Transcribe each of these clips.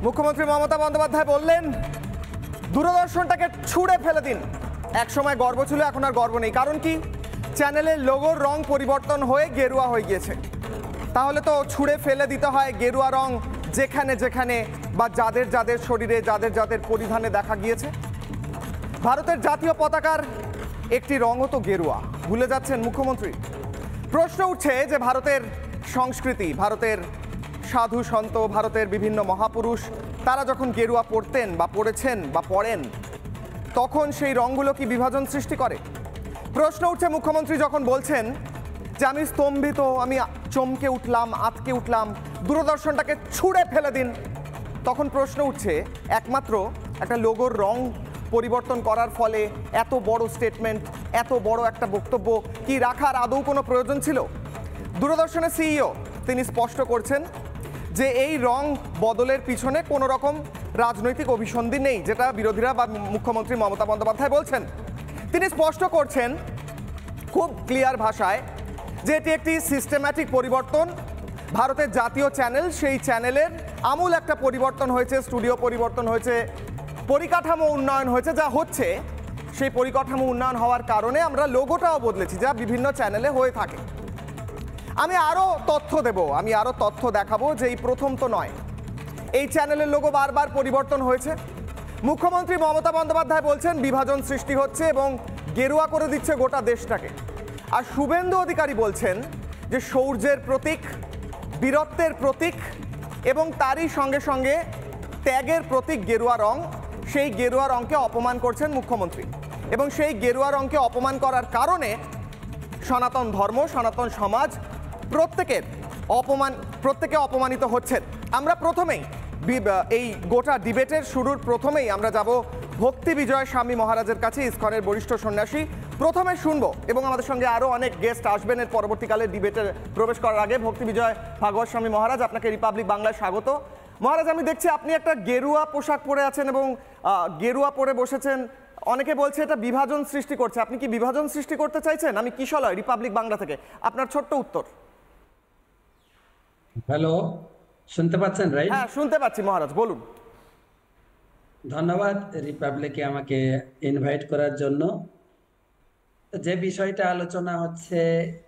মুখ্যমন্ত্রী মমতা বন্দ্যোপাধ্যায় বললেন দূরদর্শনটাকে ছুঁড়ে ফেলে দিন। এক সময় গর্ব ছিল, এখন আর গর্ব নেই। কারণ কি? চ্যানেলের লোগোর রং পরিবর্তন হয়ে গেরুয়া হয়ে গিয়েছে। তাহলে তো ছুঁড়ে ফেলে দিতে হয় গেরুয়া রং যেখানে যেখানে বা যাদের যাদের শরীরে যাদের যাদের পরিধানে দেখা গিয়েছে। ভারতের জাতীয় পতাকার একটি রঙও তো গেরুয়া, ভুলে যাচ্ছেন মুখ্যমন্ত্রী? প্রশ্ন উঠছে যে ভারতের সংস্কৃতি, ভারতের সাধু সন্ত, ভারতের বিভিন্ন মহাপুরুষ তারা যখন গেরুয়া পরতেন বা পরেছেন বা পরেন, তখন সেই রঙগুলো কি বিভাজন সৃষ্টি করে? প্রশ্ন উঠছে মুখ্যমন্ত্রী যখন বলছেন যে আমি স্তম্ভিত, আমি চমকে উঠলাম, আটকে উঠলাম, দূরদর্শনটাকে ছুঁড়ে ফেলে দিন। তখন প্রশ্ন উঠছে একমাত্র একটা লোগোর রং পরিবর্তন করার ফলে এত বড় স্টেটমেন্ট, এত বড় একটা বক্তব্য কি রাখার আদৌ কোনো প্রয়োজন ছিল? দূরদর্শনের সিইও তিনি স্পষ্ট করছেন যে এই রং বদলের পিছনে কোনো রকম রাজনৈতিক অভিসন্ধি নেই, যেটা বিরোধীরা বা মুখ্যমন্ত্রী মমতা বন্দ্যোপাধ্যায় বলছেন। তিনি স্পষ্ট করছেন খুব ক্লিয়ার ভাষায় যে এটি একটি সিস্টেম্যাটিক পরিবর্তন। ভারতের জাতীয় চ্যানেল, সেই চ্যানেলের আমূল একটা পরিবর্তন হয়েছে, স্টুডিও পরিবর্তন হয়েছে, পরিকাঠামো উন্নয়ন হয়েছে। যা হচ্ছে সেই পরিকাঠামো উন্নয়ন হওয়ার কারণে আমরা লোগোটাও বদলেছি, যা বিভিন্ন চ্যানেলে হয়ে থাকে। আমি আরও তথ্য দেব, আমি আরও তথ্য দেখাবো যে এই প্রথম তো নয়, এই চ্যানেলের লোগো বারবার পরিবর্তন হয়েছে। মুখ্যমন্ত্রী মমতা বন্দ্যোপাধ্যায় বলছেন বিভাজন সৃষ্টি হচ্ছে এবং গেরুয়া করে দিচ্ছে গোটা দেশটাকে। আর শুভেন্দু অধিকারী বলছেন যে শৌর্যের প্রতীক, বীরত্বের প্রতীক এবং তারই সঙ্গে সঙ্গে ত্যাগের প্রতীক গেরুয়া রং, সেই গেরুয়া রংকে অপমান করছেন মুখ্যমন্ত্রী। এবং সেই গেরুয়া রংকে অপমান করার কারণে সনাতন ধর্ম, সনাতন সমাজ প্রত্যেকে অপমানিত হচ্ছেন। আমরা প্রথমেই এই গোটা ডিবেটের শুরুর প্রথমেই আমরা যাব ভক্তি বিজয় স্বামী মহারাজের কাছে, ইসকনের বরিষ্ঠ সন্ন্যাসী। প্রথমে শুনবো এবং আমাদের সঙ্গে আরও অনেক গেস্ট আসবেন এর পরবর্তীকালে ডিবেটে প্রবেশ করার আগে। ভক্তি বিজয় ভাগবত স্বামী মহারাজ, আপনাকে রিপাবলিক বাংলায় স্বাগত। মহারাজ, আমি দেখছি আপনি একটা গেরুয়া পোশাক পরে আছেন এবং গেরুয়া পরে বসেছেন। অনেকে বলছে এটা বিভাজন সৃষ্টি করছে। আপনি কি বিভাজন সৃষ্টি করতে চাইছেন? আমি কিশলয়, রিপাবলিক বাংলা থেকে, আপনার ছোট্ট উত্তর। হ্যালো, শুনতে পাচ্ছেন? রাইট, হ্যাঁ শুনতে পাচ্ছি মহারাজ, বলুন। ধন্যবাদ রিপাবলিকে আমাকে ইনভাইট করার জন্য। যে বিষয়টা আলোচনা হচ্ছে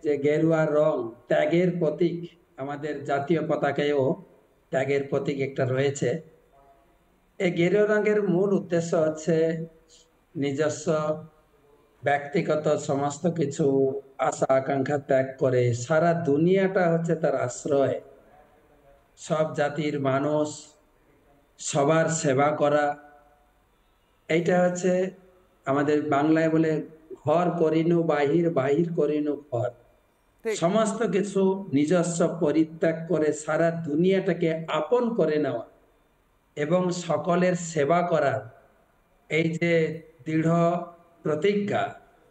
যে গেরুয়া রং ত্যাগের প্রতীক, আমাদের জাতীয় পতাকায়ও ত্যাগের প্রতীক একটা রয়েছে। এই গেরুয়া রঙের মূল উদ্দেশ্য হচ্ছে নিজস্ব ব্যক্তিগত সমস্ত কিছু আশা আকাঙ্ক্ষা ত্যাগ করে সারা দুনিয়াটা হচ্ছে তার আশ্রয়, সব জাতির মানুষ, সবার সেবা করা। এইটা হচ্ছে আমাদের বাংলায় বলে ঘর করিনু বাহির, বাহির করিনু ঘর। সমস্ত কিছু নিজস্ব পরিত্যাগ করে সারা দুনিয়াটাকে আপন করে নেওয়া এবং সকলের সেবা করার এই যে দৃঢ় প্রতিজ্ঞা,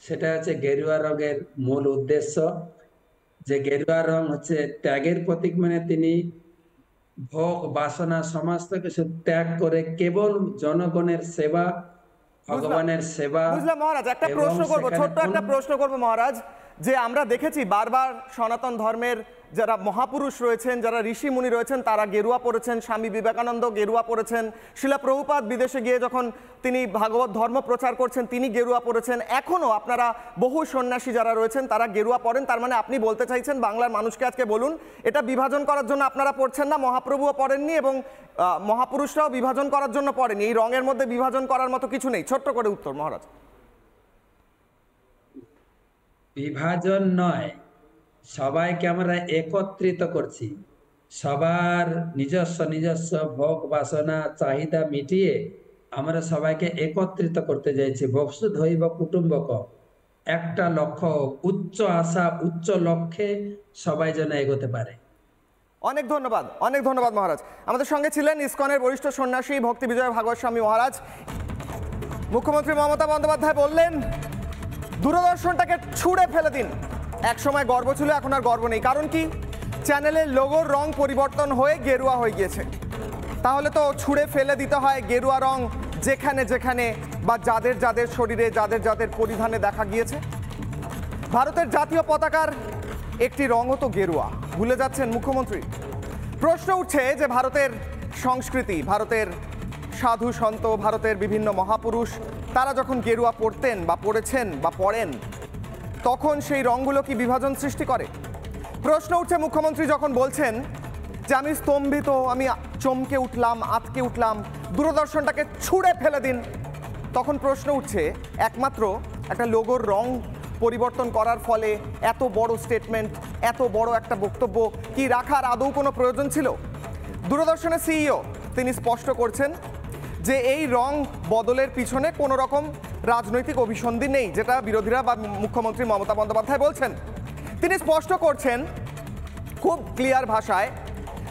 সেটা হচ্ছে গেরুয়া রঙের মূল উদ্দেশ্য। যে গেরুয়া রং হচ্ছে ত্যাগের প্রতীক, মানে তিনি ভোগ বাসনা সমস্ত কিছু ত্যাগ করে কেবল জনগণের সেবা, ভগবানের সেবা। বুঝলাম মহারাজ, একটা প্রশ্ন করবো, ছোট্ট একটা প্রশ্ন করবো মহারাজ, যে আমরা দেখেছি বারবার সনাতন ধর্মের যারা মহাপুরুষ রয়েছেন, যারা ঋষি মুনি রয়েছেন, তারা গেরুয়া পরেছেন। স্বামী বিবেকানন্দ গেরুয়া পরেছেন, শিলা প্রভুপাদ বিদেশে গিয়ে যখন তিনি ভাগবত ধর্ম প্রচার করছেন তিনি গেরুয়া পরেছেন। এখনও আপনারা বহু সন্ন্যাসী যারা রয়েছেন তারা গেরুয়া পরেন। তার মানে আপনি বলতে চাইছেন বাংলার মানুষকে আজকে বলুন এটা বিভাজন করার জন্য আপনারা পড়ছেন না, মহাপ্রভুও পড়েননি এবং মহাপুরুষরাও বিভাজন করার জন্য পড়েনি। এই রঙের মধ্যে বিভাজন করার মতো কিছু নেই। ছোট্ট করে উত্তর মহারাজ। বিভাজন নয়, সবাইকে আমরা একত্রিত করছি। সবার নিজস্ব নিজস্ব ভোগ বাসনা চাহিদা মিটিয়ে আমরা সবাইকে একত্রিত করতে চাইছি। বসুধৈব কুটুম্বকম, একটা লক্ষ্য, উচ্চ আশা, উচ্চ লক্ষ্যে সবাই যেন এগোতে পারে। অনেক ধন্যবাদ, অনেক ধন্যবাদ মহারাজ। আমাদের সঙ্গে ছিলেন ইসকনের বরিষ্ঠ সন্ন্যাসী ভক্তি বিজয় ভাগবত স্বামী মহারাজ। মুখ্যমন্ত্রী মমতা বন্দ্যোপাধ্যায় বললেন দূরদর্শনটাকে ছুঁড়ে ফেলে দিন। এক সময় গর্ব ছিল, এখন আর গর্ব নেই। কারণ কি? চ্যানেলের লোগোর রং পরিবর্তন হয়ে গেরুয়া হয়ে গিয়েছে। তাহলে তো ছুঁড়ে ফেলে দিতে হয় গেরুয়া রং যেখানে যেখানে বা যাদের যাদের শরীরে যাদের যাদের পরিধানে দেখা গিয়েছে। ভারতের জাতীয় পতাকার একটি রঙও তো গেরুয়া, ভুলে যাচ্ছেন মুখ্যমন্ত্রী? প্রশ্ন উঠছে যে ভারতের সংস্কৃতি, ভারতের সাধু সন্ত, ভারতের বিভিন্ন মহাপুরুষ তারা যখন গেরুয়া পরতেন বা পরেছেন বা পরেন, তখন সেই রঙগুলো কি বিভাজন সৃষ্টি করে? প্রশ্ন উঠছে মুখ্যমন্ত্রী যখন বলছেন যে আমি স্তম্ভিত, আমি চমকে উঠলাম, আতকে উঠলাম, দূরদর্শনটাকে ছুঁড়ে ফেলে দিন। তখন প্রশ্ন উঠছে একমাত্র একটা লোগোর রং পরিবর্তন করার ফলে এত বড় স্টেটমেন্ট, এত বড় একটা বক্তব্য কি রাখার আদৌ কোনো প্রয়োজন ছিল? দূরদর্শনের সিইও তিনি স্পষ্ট করছেন যে এই রং বদলের পিছনে কোনো রকম রাজনৈতিক অভিসন্ধি নেই, যেটা বিরোধীরা বা মুখ্যমন্ত্রী মমতা বন্দ্যোপাধ্যায় বলছেন। তিনি স্পষ্ট করছেন খুব ক্লিয়ার ভাষায়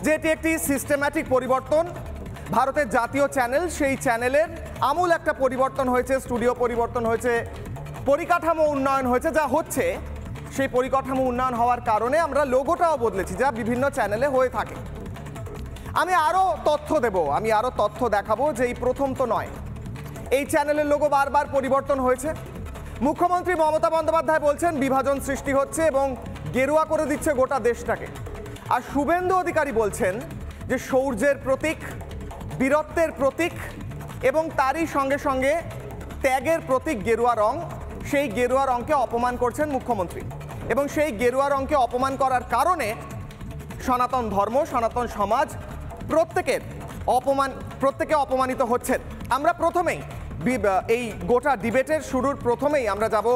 যে এটি একটি সিস্টেম্যাটিক পরিবর্তন। ভারতের জাতীয় চ্যানেল, সেই চ্যানেলের আমূল একটা পরিবর্তন হয়েছে, স্টুডিও পরিবর্তন হয়েছে, পরিকাঠামো উন্নয়ন হয়েছে। যা হচ্ছে সেই পরিকাঠামো উন্নয়ন হওয়ার কারণে আমরা লোগোটাও বদলেছি, যা বিভিন্ন চ্যানেলে হয়ে থাকে। আমি আরও তথ্য দেখাবো যে এই প্রথম তো নয়, এই চ্যানেলের লোগো বারবার পরিবর্তন হয়েছে। মুখ্যমন্ত্রী মমতা বন্দ্যোপাধ্যায় বলছেন বিভাজন সৃষ্টি হচ্ছে এবং গেরুয়া করে দিচ্ছে গোটা দেশটাকে। আর শুভেন্দু অধিকারী বলছেন যে শৌর্যের প্রতীক, বীরত্বের প্রতীক এবং তারই সঙ্গে সঙ্গে ত্যাগের প্রতীক গেরুয়া রং, সেই গেরুয়া রংকে অপমান করছেন মুখ্যমন্ত্রী। এবং সেই গেরুয়া রংকে অপমান করার কারণে সনাতন ধর্ম, সনাতন সমাজ প্রত্যেকে অপমানিত হচ্ছেন। আমরা প্রথমেই এই গোটা ডিবেটের শুরুর প্রথমেই আমরা যাব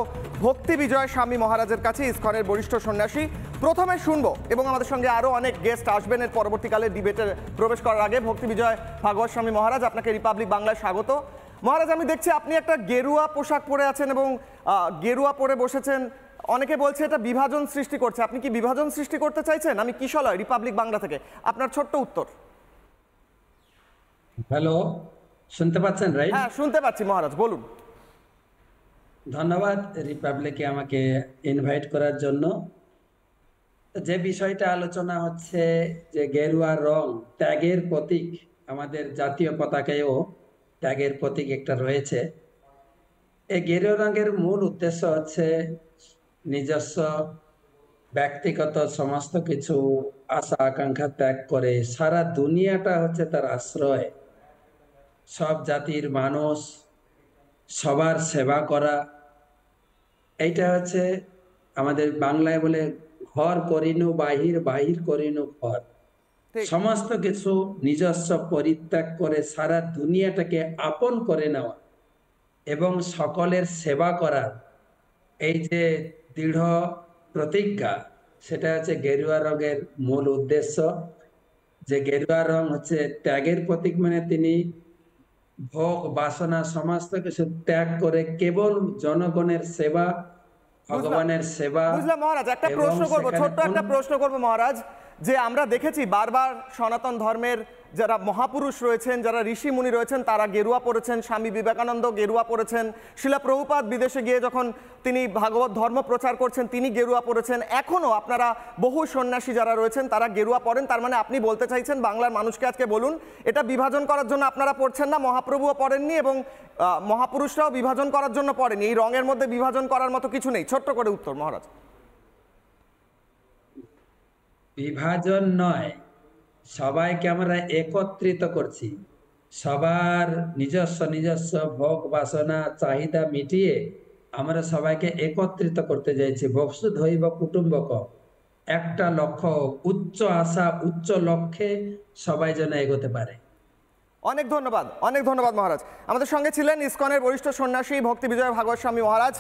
ভক্তি বিজয় স্বামী মহারাজের কাছে, ইসকনের বরিষ্ঠ সন্ন্যাসী। প্রথমে শুনবো এবং আমাদের সঙ্গে আরও অনেক গেস্ট আসবেন এর পরবর্তীকালে ডিবেটে প্রবেশ করার আগে। ভক্তি বিজয় ভাগবত স্বামী মহারাজ, আপনাকে রিপাবলিক বাংলায় স্বাগত। মহারাজ, আমি দেখছি আপনি একটা গেরুয়া পোশাক পরে আছেন এবং গেরুয়া পরে বসেছেন। অনেকে বলছে এটা বিভাজন সৃষ্টি করছে, আপনি কি বিভাজন সৃষ্টি করতে চাইছেন? আমি কিশলয়, রিপাবলিক বাংলা থেকে, আপনার ছোট্ট উত্তর। হ্যালো, শুনতে পাচ্ছেন? রাইট, হ্যাঁ শুনতে পাচ্ছি মহারাজ, বলুন। ধন্যবাদ রিপাবলিকে আমাকে ইনভাইট করার জন্য। যে বিষয়টা আলোচনা হচ্ছে যে গেরুয়া রং ত্যাগের প্রতীক, আমাদের জাতীয় পতাকায়ও ত্যাগের প্রতীক একটা রয়েছে। এই গেরুয়া রঙের মূল উদ্দেশ্য হচ্ছে নিজস্ব ব্যক্তিগত সমস্ত কিছু আশা আকাঙ্ক্ষা ত্যাগ করে সারা দুনিয়াটা হচ্ছে তার আশ্রয়, সব জাতির মানুষ, সবার সেবা করা। এইটা হচ্ছে আমাদের বাংলায় বলে ঘর করিনু বাহির, বাহির করিনু ঘর। সমস্ত কিছু নিজস্ব পরিত্যাগ করে সারা দুনিয়াটাকে আপন করে নেওয়া এবং সকলের সেবা করার এই যে দৃঢ় প্রতিজ্ঞা, সেটা হচ্ছে গেরুয়া রঙের মূল উদ্দেশ্য। যে গেরুয়া রং হচ্ছে ত্যাগের প্রতীক, মানে তিনি ভোগ বাসনা সমস্ত কিছু ত্যাগ করে কেবল জনগণের সেবা, ভগবানের সেবা। বুঝলাম মহারাজ, একটা প্রশ্ন করবো, ছোট্ট একটা প্রশ্ন করবো মহারাজ, যে আমরা দেখেছি বারবার সনাতন ধর্মের যারা মহাপুরুষ রয়েছেন, যারা ঋষি মুনি রয়েছেন, তারা গেরুয়া পড়েছেন। স্বামী বিবেকানন্দ গেরুয়া পড়েছেন, শিলা প্রভুপাদ বিদেশে গিয়ে যখন তিনি ভাগবত ধর্ম প্রচার করছেন তিনি গেরুয়া পড়েছেন। এখনও আপনারা বহু সন্ন্যাসী যারা রয়েছেন তারা গেরুয়া পড়েন। তার মানে আপনি বলতে চাইছেন বাংলার মানুষকে আজকে বলুন এটা বিভাজন করার জন্য আপনারা পড়ছেন না, মহাপ্রভুও পড়েননি এবং মহাপুরুষরাও বিভাজন করার জন্য পড়েনি। এই রঙের মধ্যে বিভাজন করার মতো কিছু নেই। ছোট্ট করে উত্তর মহারাজ। বিভাজন নয়, সবাইকে আমরা একত্রিত করছি। সবার নিজস্ব নিজস্ব ভোগ বাসনা চাহিদা মিটিয়ে আমরা সবাইকে একত্রিত করতে চাইছি। বসুধৈব কুটুম্বকম, একটা লক্ষ্য, উচ্চ আশা, উচ্চ লক্ষ্যে সবাই যেন এগোতে পারে। অনেক ধন্যবাদ, অনেক ধন্যবাদ মহারাজ। আমাদের সঙ্গে ছিলেন ইসকনের বরিষ্ঠ সন্ন্যাসী ভক্তি বিজয় ভাগবত স্বামী মহারাজ।